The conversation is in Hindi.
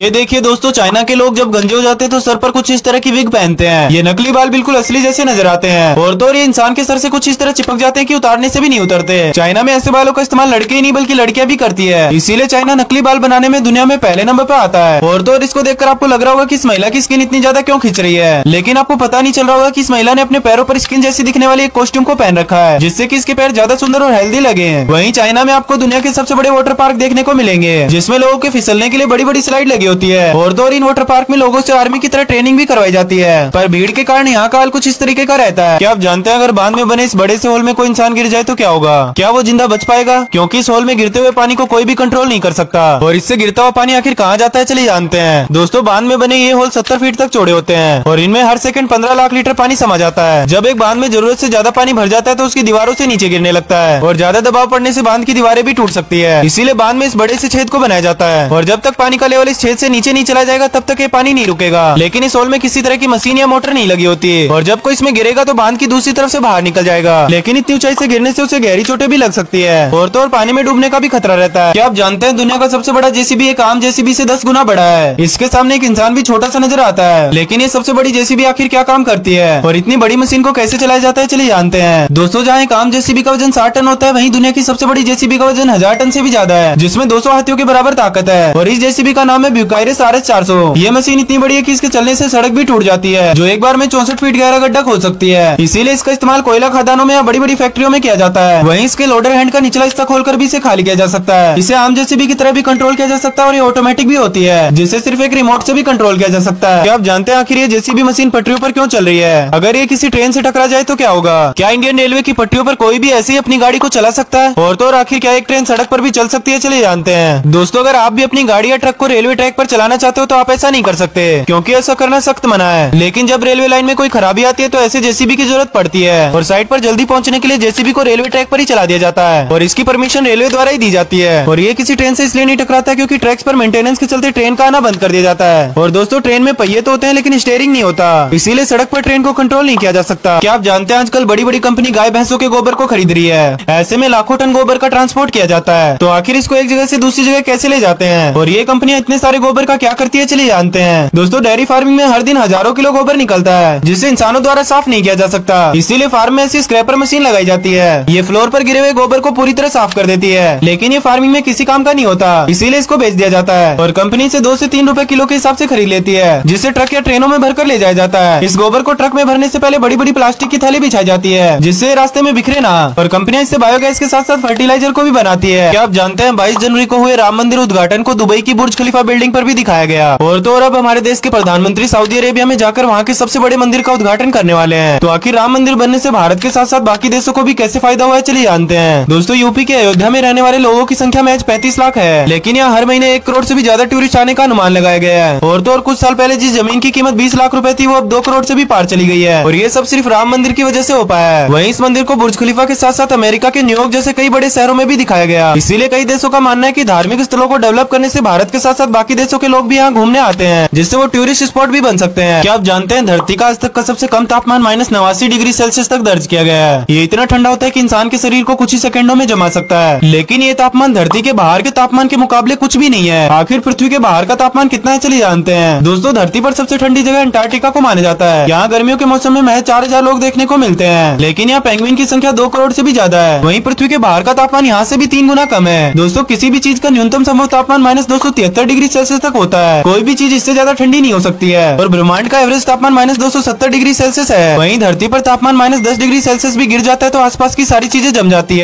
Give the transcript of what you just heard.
ये देखिए दोस्तों, चाइना के लोग जब गंजे हो जाते हैं तो सर पर कुछ इस तरह की विग पहनते हैं। ये नकली बाल बिल्कुल असली जैसे नजर आते हैं और तो ये इंसान के सर से कुछ इस तरह चिपक जाते हैं कि उतारने से भी नहीं उतरते। चाइना में ऐसे बालों का इस्तेमाल लड़के ही नहीं बल्कि लड़कियां भी करती है, इसीलिए चाइना नकली बाल बनाने में दुनिया में पहले नंबर पर आता है। और तो इसको देखकर आपको लग रहा होगा कि इस महिला की स्किन इतनी ज्यादा क्यों खिंच रही है, लेकिन आपको पता नहीं चल रहा होगा कि इस महिला ने अपने पैरों पर स्किन जैसी दिखने वाली एक कॉस्ट्यूम को पहन रखा है, जिससे कि इसके पैर ज्यादा सुंदर और हेल्दी लगे हैं। वहीं चाइना में आपको दुनिया के सबसे बड़े वाटर पार्क देखने को मिलेंगे, जिसमें लोगों के फिसलने के लिए बड़ी बड़ी स्लाइड लगी होती है। और तो इन वाटर पार्क में लोगों से आर्मी की तरह ट्रेनिंग भी करवाई जाती है, पर भीड़ के कारण यहाँ का हाल कुछ इस तरीके का रहता है। क्या आप जानते हैं अगर बांध में बने इस बड़े से होल में कोई इंसान गिर जाए तो क्या होगा? क्या वो जिंदा बच पाएगा? क्योंकि इस होल में गिरते हुए पानी को कोई भी कंट्रोल नहीं कर सकता। और इससे गिरता हुआ पानी आखिर कहाँ जाता है, चलिए जानते हैं। दोस्तों, बांध में बने ये होल 70 फीट तक चौड़े होते हैं और इनमें हर सेकंड 15 लाख लीटर पानी समा जाता है। जब एक बांध में जरूरत से ज्यादा पानी भर जाता है तो उसकी दीवारों से नीचे गिरने लगता है और ज्यादा दबाव पड़ने से बांध की दीवारें भी टूट सकती है। इसीलिए बांध में इस बड़े से छेद को बनाया जाता है और जब तक पानी का लेवल इस छेद से नीचे नहीं चला जाएगा तब तक ये पानी नहीं रुकेगा। लेकिन इस होल में किसी तरह की मशीन या मोटर नहीं लगी होती है और जब कोई इसमें गिरेगा तो बांध की दूसरी तरफ से बाहर निकल जाएगा। लेकिन इतनी ऊंचाई से गिरने से उसे गहरी चोटें भी लग सकती है और तो और पानी में डूबने का भी खतरा रहता है। क्या आप जानते हैं दुनिया का सबसे बड़ा जेसीबी एक आम जेसीबी से 10 गुना बड़ा है। इसके सामने एक इंसान भी छोटा सा नजर आता है, लेकिन ये सबसे बड़ी जेसीबी आखिर क्या काम करती है और इतनी बड़ी मशीन को कैसे चलाया जाता है, चलिए जानते हैं। दोस्तों, जहाँ एक आम जेसीबी का वजन 60 टन होता है, वहीं दुनिया की सबसे बड़ी जेसीबी का वजन 1000 टन से भी ज्यादा है, जिसमें 200 हाथियों के बराबर ताकत है। और इस जेसीबी का नाम है ब्यूकायरस RS 400। ये मशीन इतनी बड़ी है कि इसके चलने से सड़क भी टूट जाती है, जो एक बार में 64 फीट गहरा गड्ढा खोद सकती है। इसीलिए इसका इस्तेमाल कोयला खदानों में या बड़ी बड़ी फैक्ट्रियों में किया जाता है। वहीं इसके लोडर हैंड का निचला हिस्सा खोलकर भी इसे खाली किया जा सकता है। इसे आम जेसीबी की तरह भी कंट्रोल किया जा सकता है और ये ऑटोमेटिक भी होती है, जिसे सिर्फ एक रिमोट से भी कंट्रोल किया जा सकता है। क्या आप जानते हैं आखिर ये जेसीबी मशीन पटरियों पर क्यों चल रही है? अगर ये किसी ट्रेन से टकरा जाए तो क्या होगा? क्या इंडियन रेलवे की पटरियों पर कोई भी ऐसे ही अपनी गाड़ी को चला सकता है? और तो और आखिर क्या एक ट्रेन सड़क पर भी चल सकती है, चलिए जानते हैं। दोस्तों, अगर आप भी अपनी गाड़ी या ट्रक को रेलवे ट्रैक पर चलाना चाहते हो तो आप ऐसा नहीं कर सकते, क्योंकि ऐसा करना सख्त मना है। लेकिन जब रेलवे लाइन में कोई खराबी आती है तो ऐसे जेसीबी की जरूरत पड़ती है और साइट पर जल्दी पहुंचने के लिए जेसीबी को रेलवे ट्रैक पर ही चला दिया जाता है और इसकी परमिशन रेलवे द्वारा ही दी जाती है। और ये किसी ट्रेन से इसलिए नहीं टकराता क्योंकि ट्रैक्स पर मेंटेनेंस के चलते ट्रेन का आना बंद कर दिया जाता है। और दोस्तों, ट्रेन में पहिए तो होते हैं लेकिन स्टीयरिंग नहीं होता, इसीलिए सड़क पर ट्रेन को कंट्रोल नहीं किया जा सकता। क्या आप जानते हैं आजकल बड़ी बड़ी कंपनी गाय भैंसों के गोबर को खरीद रही है। ऐसे में लाखों टन गोबर का ट्रांसपोर्ट किया जाता है, तो आखिर इसको एक जगह से दूसरी जगह कैसे ले जाते हैं और ये कंपनियां इतने सारे गोबर का क्या करती है, चलिए जानते हैं। दोस्तों, डेयरी फार्मिंग में हर दिन हजारों किलो गोबर निकलता है, जिसे इंसानों द्वारा साफ नहीं किया जा सकता। इसीलिए फार्म में ऐसी स्क्रैपर मशीन लगाई जाती है। ये फ्लोर पर गिरे हुए गोबर को पूरी तरह साफ कर देती है, लेकिन ये फार्मिंग में किसी काम का नहीं होता, इसीलिए इसको बेच दिया जाता है और कंपनी से 2 से 3 रुपए किलो के हिसाब से खरीद लेती है, जिसे ट्रक या ट्रेनों में भरकर ले जाया जाता है। इस गोबर को ट्रक में भरने से पहले बड़ी बड़ी प्लास्टिक की थैली बिछाई जाती है, जिससे रास्ते में बिखरे ना। और कंपनियां इससे बायोगैस के साथ साथ फर्टिलाइजर को भी बनाती है। क्या आप जानते हैं 22 जनवरी को हुए राम मंदिर उद्घाटन को दुबई की बुर्ज खलीफा बिल्डिंग पर भी दिखाया गया। और तो और अब हमारे देश के प्रधानमंत्री सऊदी अरेबिया में जाकर वहाँ के सबसे बड़े मंदिर का उद्घाटन करने वाले हैं। तो आखिर राम मंदिर बनने से भारत के साथ साथ बाकी देशों को भी कैसे फायदा हुआ है, चलिए जानते हैं। दोस्तों, यूपी के अयोध्या में रहने वाले लोगों की संख्या महज 35 लाख है, लेकिन यहाँ हर महीने 1 करोड़ से भी ज्यादा टूरिस्ट आने का अनुमान लगाया गया है। और तो और कुछ साल पहले जिस जमीन की कीमत 20 लाख रुपए थी, वो अब 2 करोड़ से भी पार चली गई है और ये सब सिर्फ राम मंदिर की वजह से हो पाया है। वहीं इस मंदिर को बुर्ज खलीफा के साथ साथ अमेरिका के न्यूयॉर्क जैसे कई बड़े शहरों में भी दिखाया गया। इसीलिए कई देशों का मानना है कि धार्मिक स्थलों को डेवलप करने से भारत के साथ साथ बाकी देशों के लोग भी यहाँ घूमने आते हैं, जिससे वो टूरिस्ट स्पॉट भी बन सकते हैं। क्या आप जानते हैं धरती का आज तक का सबसे कम तापमान -89 डिग्री सेल्सियस तक दर्ज किया गया है। ये इतना ठंडा होता है कि इंसान के शरीर को कुछ ही सेकंडों में जमा सकता है, लेकिन ये तापमान धरती के बाहर के तापमान के मुकाबले कुछ भी नहीं है। आखिर पृथ्वी के बाहर का तापमान कितना है, चलिए जानते हैं। दोस्तों, धरती पर सबसे ठंडी जगह अंटार्कटिका को माना जाता है। यहाँ गर्मियों के मौसम में महज 4000 लोग देखने को मिलते हैं, लेकिन यहाँ पेंगुइन की संख्या 2 करोड़ से भी ज्यादा है। वहीं पृथ्वी के बाहर का तापमान यहाँ से भी 3 गुना कम है। दोस्तों, किसी भी चीज का न्यूनतम संभव तापमान -273 डिग्री सेल्सियस तक होता है। कोई भी चीज इससे ज्यादा ठंडी नहीं हो सकती है और ब्रह्मांड का एवरेज तापमान -270 डिग्री सेल्सियस है। वहीं धरती पर तापमान -10 डिग्री सेल्सियस भी गिर जाता है तो आसपास की सारी चीजें जम जाती है।